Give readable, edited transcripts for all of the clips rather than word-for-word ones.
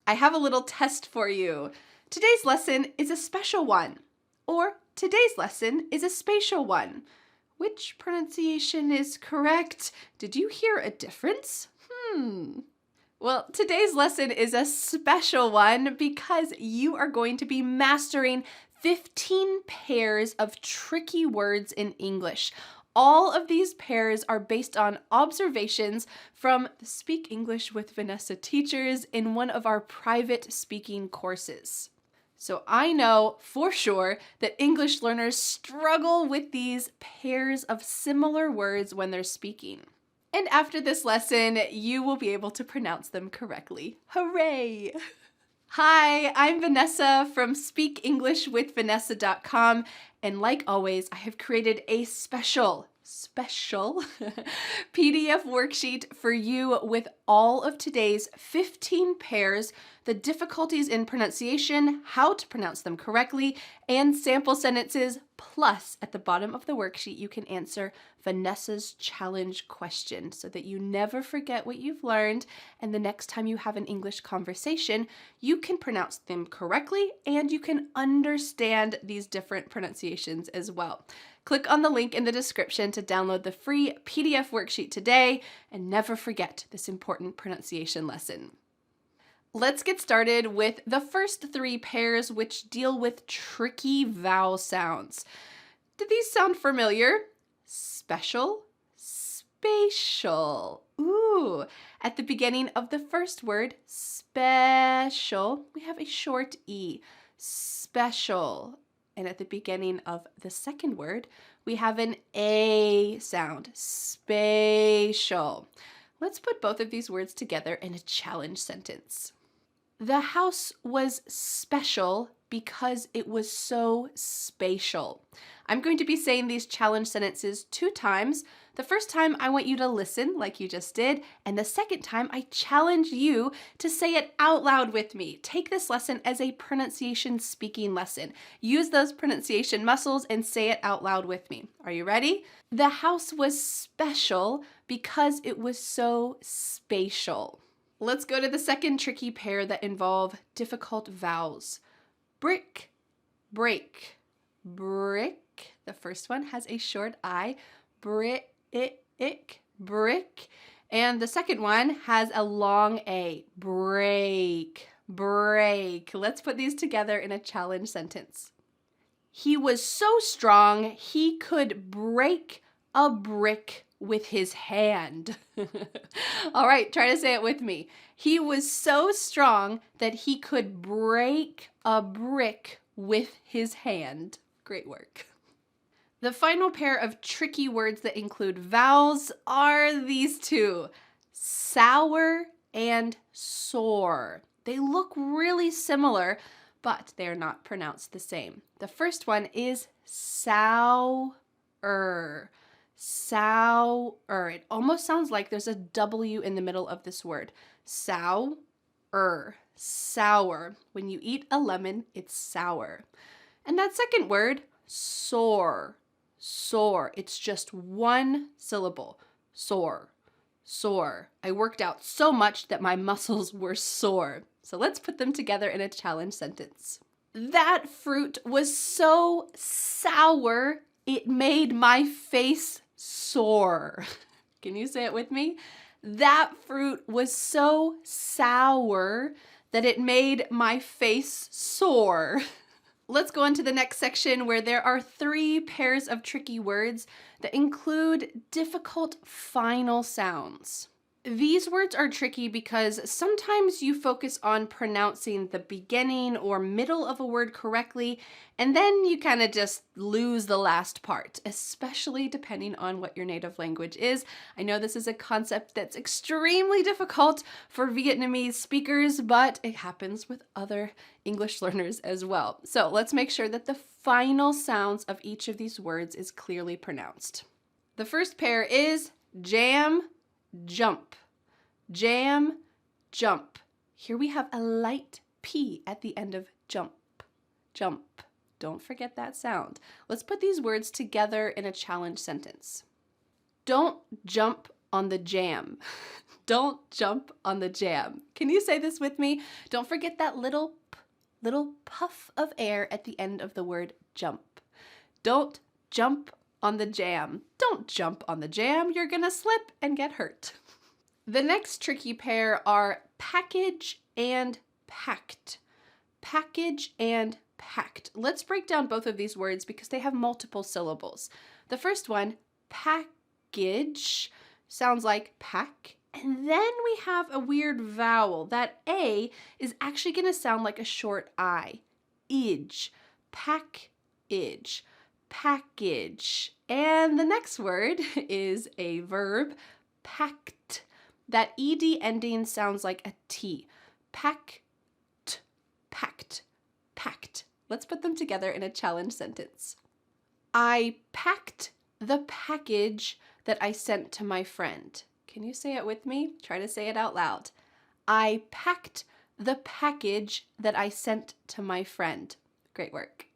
I have a little test for you. Today's lesson is a special one, or today's lesson is a spatial one. Which pronunciation is correct? Did you hear a difference? Well, today's lesson is a special one because you are going to be mastering 15 pairs of tricky words in English. All of these pairs are based on observations from the Speak English with Vanessa teachers in one of our private speaking courses. So I know for sure that English learners struggle with these pairs of similar words when they're speaking. And after this lesson, you will be able to pronounce them correctly. Hooray! Hi, I'm Vanessa from speakenglishwithvanessa.com, and like always, I have created a special PDF worksheet for you with all of today's 15 pairs, the difficulties in pronunciation, how to pronounce them correctly, and sample sentences. Plus, at the bottom of the worksheet, you can answer Vanessa's challenge question so that you never forget what you've learned, and the next time you have an English conversation, you can pronounce them correctly and you can understand these different pronunciations as well. Click on the link in the description to download the free PDF worksheet today, and never forget this important pronunciation lesson. Let's get started with the first 3 pairs, which deal with tricky vowel sounds. Did these sound familiar? Special, spatial. Ooh, at the beginning of the first word, special, we have a short E, special. And at the beginning of the second word, we have an A sound, spatial. Let's put both of these words together in a challenge sentence. The house was special because it was so spatial. I'm going to be saying these challenge sentences 2 times. The first time I want you to listen like you just did, and the second time I challenge you to say it out loud with me. Take this lesson as a pronunciation speaking lesson. Use those pronunciation muscles and say it out loud with me. Are you ready? The house was special because it was so spatial. Let's go to the second tricky pair that involve difficult vowels. Brick, break, brick. The first one has a short I, brick, brick. And the second one has a long A, break, break. Let's put these together in a challenge sentence. He was so strong, he could break a brick with his hand. All right, try to say it with me. He was so strong that he could break a brick with his hand. Great work. The final pair of tricky words that include vowels are these 2, sour and sore. They look really similar, but they are not pronounced the same. The first one is sour. Sour. It almost sounds like there's a W in the middle of this word. Sour. Sour. When you eat a lemon, it's sour. And that second word, sore. Sore. It's just one syllable. Sore. Sore. I worked out so much that my muscles were sore. So let's put them together in a challenge sentence. That fruit was so sour, it made my face sore. Can you say it with me? That fruit was so sour that it made my face sore. Let's go on to the next section where there are 3 pairs of tricky words that include difficult final sounds. These words are tricky because sometimes you focus on pronouncing the beginning or middle of a word correctly, and then you kind of just lose the last part, especially depending on what your native language is. I know this is a concept that's extremely difficult for Vietnamese speakers, but it happens with other English learners as well. So let's make sure that the final sounds of each of these words is clearly pronounced. The first pair is jam, jump. Jam, jump. Here we have a light P at the end of jump. Jump. Don't forget that sound. Let's put these words together in a challenge sentence. Don't jump on the jam. Don't jump on the jam. Can you say this with me? Don't forget that little puff of air at the end of the word jump. Don't jump on the jam. Don't jump on the jam. You're gonna slip and get hurt. The next tricky pair are package and packed. Package and packed. Let's break down both of these words because they have multiple syllables. The first one, package, sounds like pack. And then we have a weird vowel. That A is actually going to sound like a short I. Idge. Pack-idge. Package. And the next word is a verb, packed. That ed ending sounds like a T. Packed. Packed. Packed. Let's put them together in a challenge sentence. I packed the package that I sent to my friend. Can you say it with me? Try to say it out loud. I packed the package that I sent to my friend. Great work.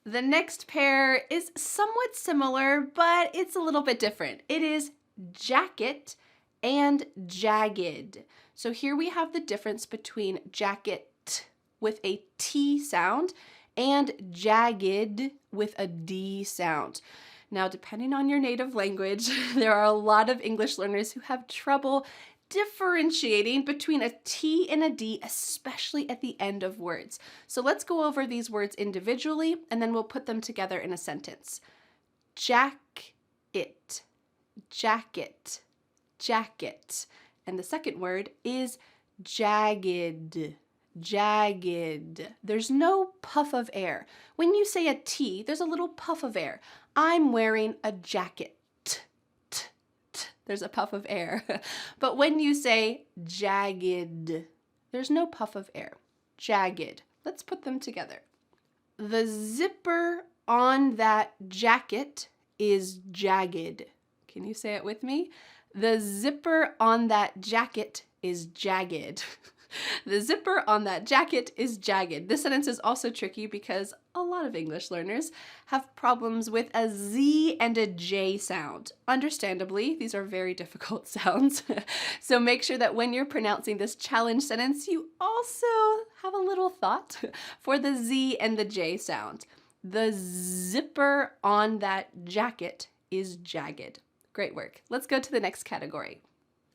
The next pair is somewhat similar, but it's a little bit different. It is jacket and jagged. So here we have the difference between jacket with a T sound and jagged with a D sound. Now, depending on your native language, there are a lot of English learners who have trouble differentiating between a T and a D, especially at the end of words. So let's go over these words individually, and then we'll put them together in a sentence. Jacket, jacket, jacket. And the second word is jagged. Jagged. There's no puff of air. When you say a T, there's a little puff of air. I'm wearing a jacket. There's a puff of air. But when you say jagged, there's no puff of air. Jagged. Let's put them together. The zipper on that jacket is jagged. Can you say it with me? The zipper on that jacket is jagged. The zipper on that jacket is jagged. This sentence is also tricky because a lot of English learners have problems with a Z and a J sound. Understandably, these are very difficult sounds. So make sure that when you're pronouncing this challenge sentence, you also have a little thought for the Z and the J sound. The zipper on that jacket is jagged. Great work. Let's go to the next category.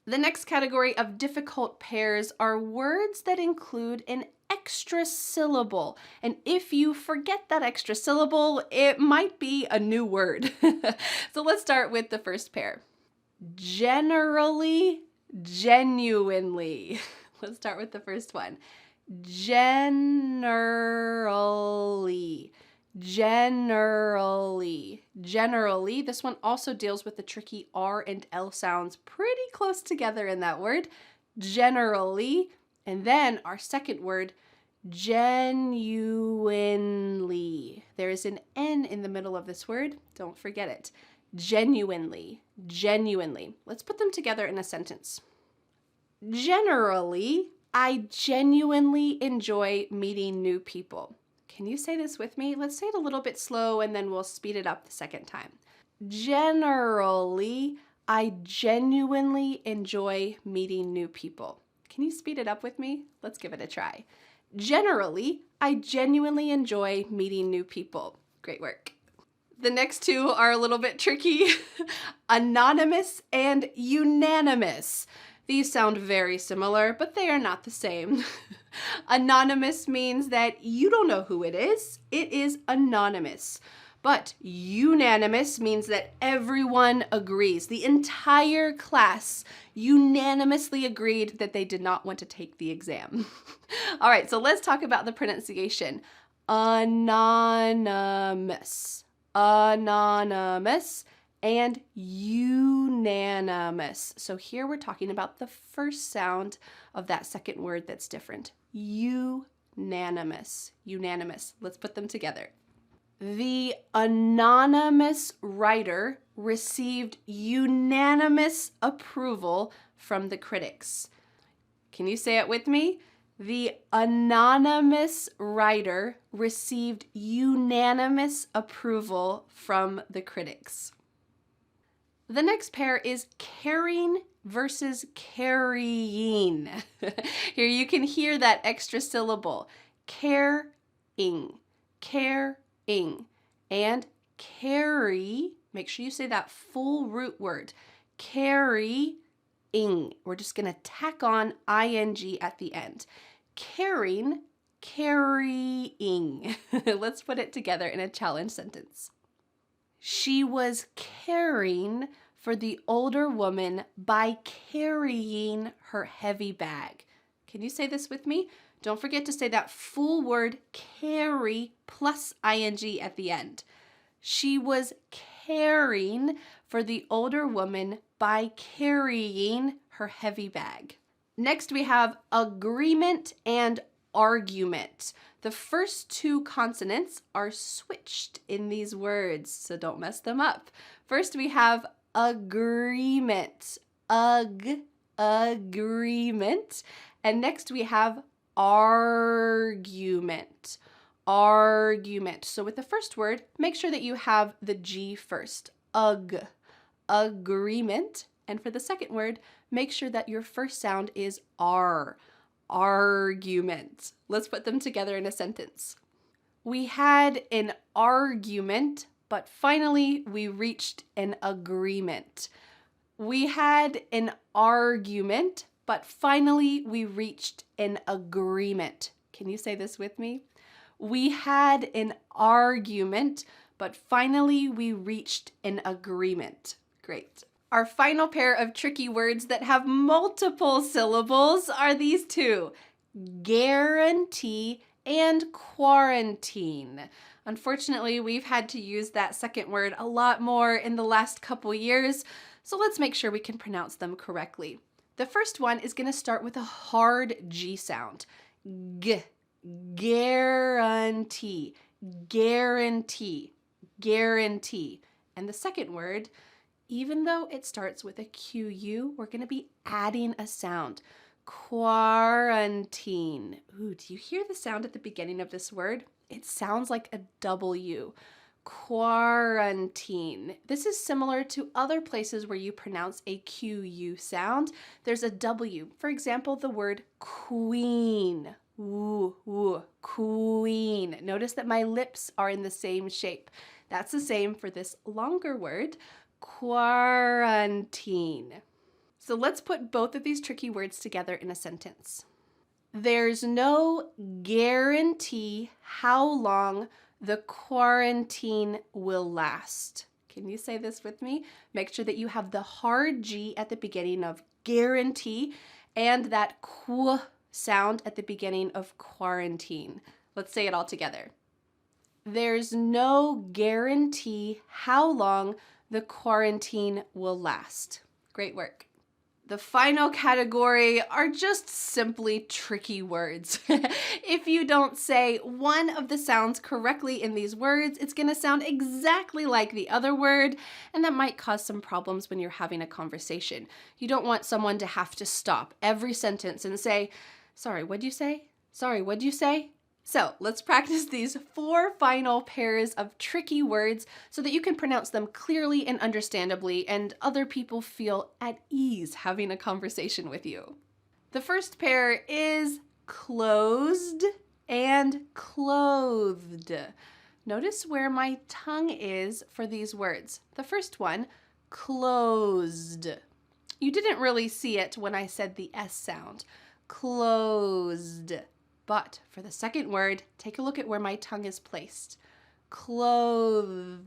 The next category of difficult pairs are words that include an extra syllable. And if you forget that extra syllable, it might be a new word. So let's start with the first pair. Generally, genuinely. Let's start with the first one. Generally. Generally. Generally. This one also deals with the tricky R and L sounds pretty close together in that word. Generally. And then our second word, genuinely. There is an N in the middle of this word. Don't forget it. Genuinely. Genuinely. Let's put them together in a sentence. Generally, I genuinely enjoy meeting new people. Can you say this with me? Let's say it a little bit slow and then we'll speed it up the second time. Generally, I genuinely enjoy meeting new people. Can you speed it up with me? Let's give it a try. Generally, I genuinely enjoy meeting new people. Great work. The next two are a little bit tricky. Anonymous and unanimous. These sound very similar, but they are not the same. Anonymous means that you don't know who it is. It is anonymous. But unanimous means that everyone agrees. The entire class unanimously agreed that they did not want to take the exam. All right, so let's talk about the pronunciation. Anonymous. Anonymous. And unanimous. So here we're talking about the first sound of that second word that's different. Unanimous. Unanimous. Let's put them together. The anonymous writer received unanimous approval from the critics. Can you say it with me? The anonymous writer received unanimous approval from the critics. The next pair is caring versus carrying. Here you can hear that extra syllable. Caring, caring, and carry. Make sure you say that full root word. Carrying. We're just going to tack on ing at the end. Caring, carrying. Let's put it together in a challenge sentence. She was caring for the older woman by carrying her heavy bag. Can you say this with me? Don't forget to say that full word carry plus ing at the end. She was caring for the older woman by carrying her heavy bag. Next, we have agreement and argument. The first two consonants are switched in these words, so don't mess them up. First, we have agreement, agreement. And next, we have argument, argument. So with the first word, make sure that you have the G first, agreement. And for the second word, make sure that your first sound is R, argument. Let's put them together in a sentence. We had an argument, but finally we reached an agreement. We had an argument, but finally we reached an agreement. Can you say this with me? We had an argument, but finally we reached an agreement. Great. Our final pair of tricky words that have multiple syllables are these two, guarantee and quarantine. Unfortunately, we've had to use that second word a lot more in the last couple years, so let's make sure we can pronounce them correctly. The first one is going to start with a hard G sound. G, guarantee, guarantee, guarantee. And the second word, even though it starts with a QU, we're going to be adding a sound. Quarantine. Ooh, do you hear the sound at the beginning of this word? It sounds like a W. Quarantine. This is similar to other places where you pronounce a QU sound. There's a W. For example, the word queen. Ooh, ooh, queen. Notice that my lips are in the same shape. That's the same for this longer word, quarantine. So let's put both of these tricky words together in a sentence. There's no guarantee how long the quarantine will last. Can you say this with me? Make sure that you have the hard G at the beginning of guarantee and that qu sound at the beginning of quarantine. Let's say it all together. There's no guarantee how long the quarantine will last. Great work. The final category are just simply tricky words. If you don't say one of the sounds correctly in these words, it's going to sound exactly like the other word, and that might cause some problems when you're having a conversation. You don't want someone to have to stop every sentence and say, "Sorry, what'd you say? Sorry, what'd you say?" So let's practice these 4 final pairs of tricky words so that you can pronounce them clearly and understandably and other people feel at ease having a conversation with you. The first pair is closed and clothed. Notice where my tongue is for these words. The first one, closed. You didn't really see it when I said the S sound. Closed. But for the second word, take a look at where my tongue is placed. Clothed,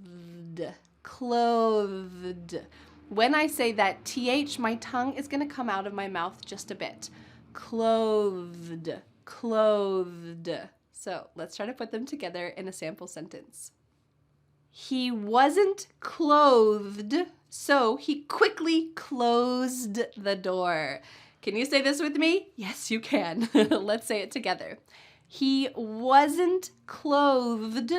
clothed. When I say that TH, my tongue is going to come out of my mouth just a bit. Clothed, clothed. So let's try to put them together in a sample sentence. He wasn't clothed, so he quickly closed the door. Can you say this with me? Yes, you can. Let's say it together. He wasn't clothed,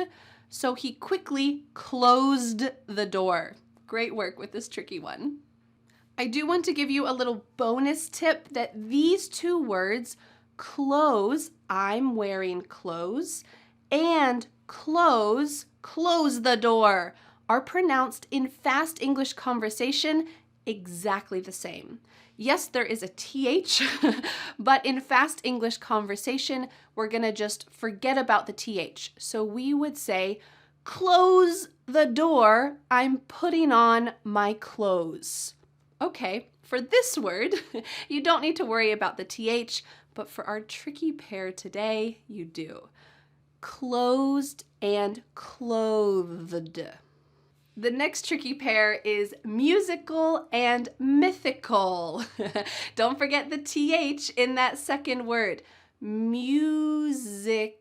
so he quickly closed the door. Great work with this tricky one. I do want to give you a little bonus tip that these 2 words, close, I'm wearing clothes, and close, close the door, are pronounced in fast English conversation exactly the same. Yes, there is a TH, but in fast English conversation, we're gonna just forget about the TH. So we would say, close the door, I'm putting on my clothes. Okay, for this word, you don't need to worry about the TH, but for our tricky pair today, you do. Closed and clothed. The next tricky pair is musical and mythical. Don't forget the TH in that second word. Musical,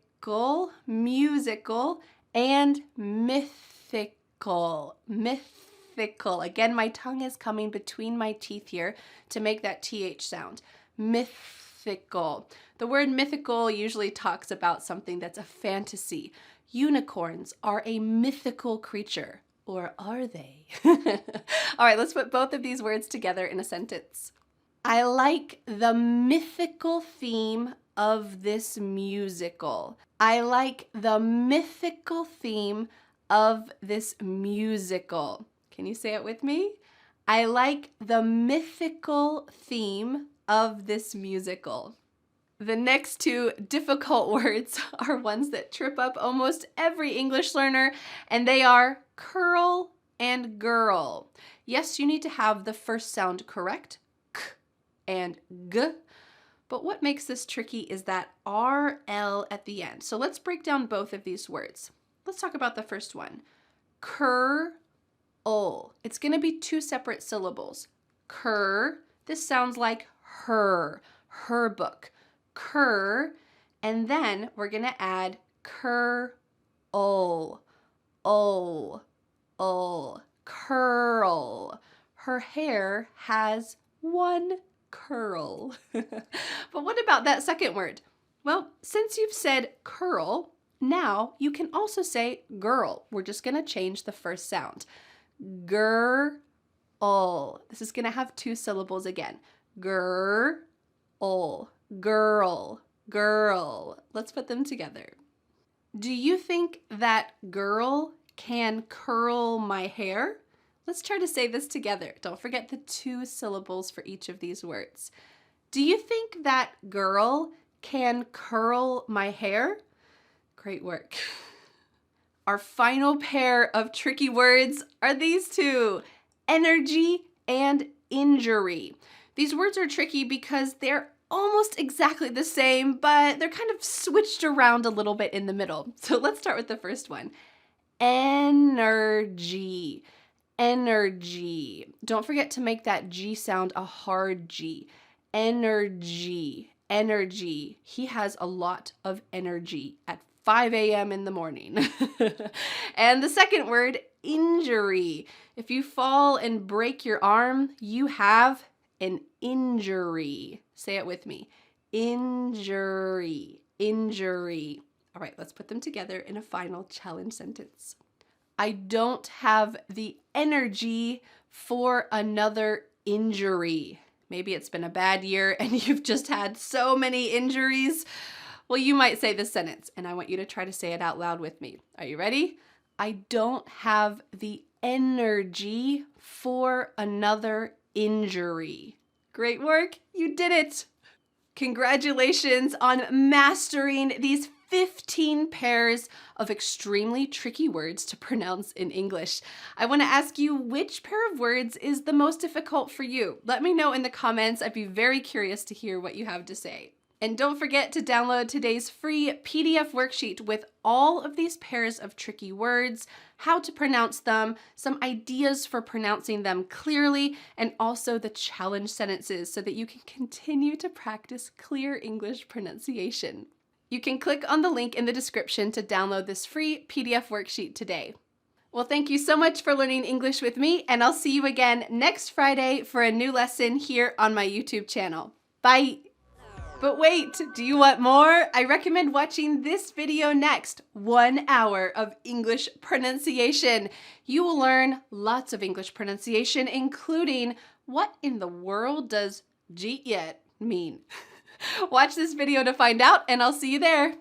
and mythical. Mythical. Again, my tongue is coming between my teeth here to make that TH sound. Mythical. The word mythical usually talks about something that's a fantasy. Unicorns are a mythical creature. Or are they? All right, let's put both of these words together in a sentence. I like the mythical theme of this musical. I like the mythical theme of this musical. Can you say it with me? I like the mythical theme of this musical. The next two difficult words are ones that trip up almost every English learner, and they are curl and girl. Yes, you need to have the first sound correct, k and g, but what makes this tricky is that RL at the end. So let's break down both of these words. Let's talk about the first one. Curl. It's going to be two separate syllables. Cur, this sounds like her book. Cur, and then we're going to add curl. Curl. Her hair has one curl. But what about that second word? Well, since you've said curl, now you can also say girl. We're just going to change the first sound. Girl. This is going to have two syllables again. Girl. Girl. Let's put them together. Do you think that girl can curl my hair? Let's try to say this together. Don't forget the two syllables for each of these words. Do you think that girl can curl my hair? Great work. Our final pair of tricky words are these two, energy and injury. These words are tricky because they're almost exactly the same, but they're kind of switched around a little bit in the middle. So let's start with the first one. Energy. Energy. Don't forget to make that G sound a hard G. Energy. Energy. He has a lot of energy at 5 a.m. in the morning. And the second word, injury. If you fall and break your arm, you have an injury. Say it with me. Injury. Injury. All right, let's put them together in a final challenge sentence. I don't have the energy for another injury. Maybe it's been a bad year and you've just had so many injuries. Well, you might say this sentence, and I want you to try to say it out loud with me. Are you ready? I don't have the energy for another injury. Great work. You did it. Congratulations on mastering these 15 pairs of extremely tricky words to pronounce in English. I want to ask you, which pair of words is the most difficult for you? Let me know in the comments. I'd be very curious to hear what you have to say. And don't forget to download today's free PDF worksheet with all of these pairs of tricky words, how to pronounce them, some ideas for pronouncing them clearly, and also the challenge sentences so that you can continue to practice clear English pronunciation. You can click on the link in the description to download this free PDF worksheet today. Well, thank you so much for learning English with me, and I'll see you again next Friday for a new lesson here on my YouTube channel. Bye! But wait, do you want more? I recommend watching this video next, 1 hour of English pronunciation. You will learn lots of English pronunciation, including what in the world does Jagged mean? Watch this video to find out, and I'll see you there.